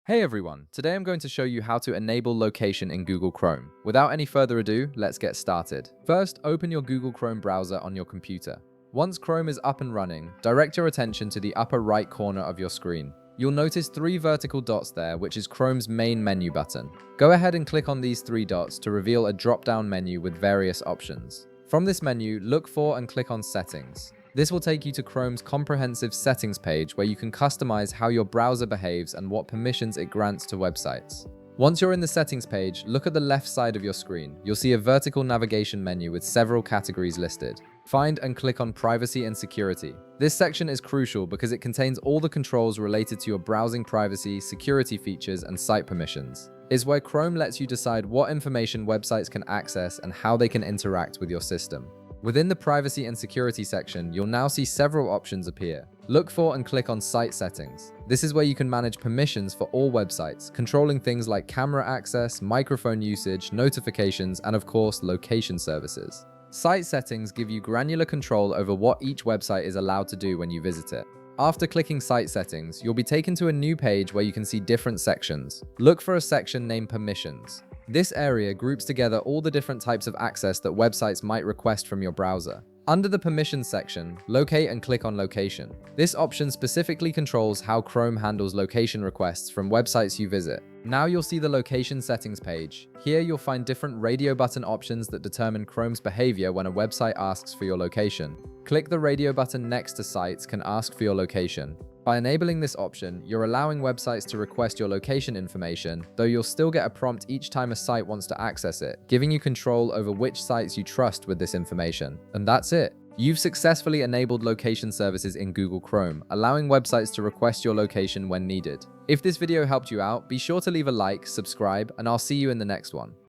Hey everyone, today I'm going to show you how to enable location in Google Chrome. Without any further ado, let's get started. First, open your Google Chrome browser on your computer. Once Chrome is up and running, direct your attention to the upper right corner of your screen. You'll notice three vertical dots there, which is Chrome's main menu button. Go ahead and click on these three dots to reveal a drop-down menu with various options. From this menu, look for and click on Settings. This will take you to Chrome's comprehensive settings page where you can customize how your browser behaves and what permissions it grants to websites. Once you're in the settings page, look at the left side of your screen. You'll see a vertical navigation menu with several categories listed. Find and click on Privacy and Security. This section is crucial because it contains all the controls related to your browsing privacy, security features, and site permissions. It's where Chrome lets you decide what information websites can access and how they can interact with your system. Within the Privacy and Security section, you'll now see several options appear. Look for and click on Site Settings. This is where you can manage permissions for all websites, controlling things like camera access, microphone usage, notifications, and of course, location services. Site settings give you granular control over what each website is allowed to do when you visit it. After clicking Site Settings, you'll be taken to a new page where you can see different sections. Look for a section named Permissions. This area groups together all the different types of access that websites might request from your browser. Under the Permissions section, locate and click on Location. This option specifically controls how Chrome handles location requests from websites you visit. Now you'll see the Location Settings page. Here you'll find different radio button options that determine Chrome's behavior when a website asks for your location. Click the radio button next to Sites can ask for your location. By enabling this option, you're allowing websites to request your location information, though you'll still get a prompt each time a site wants to access it, giving you control over which sites you trust with this information. And that's it. You've successfully enabled location services in Google Chrome, allowing websites to request your location when needed. If this video helped you out, be sure to leave a like, subscribe, and I'll see you in the next one.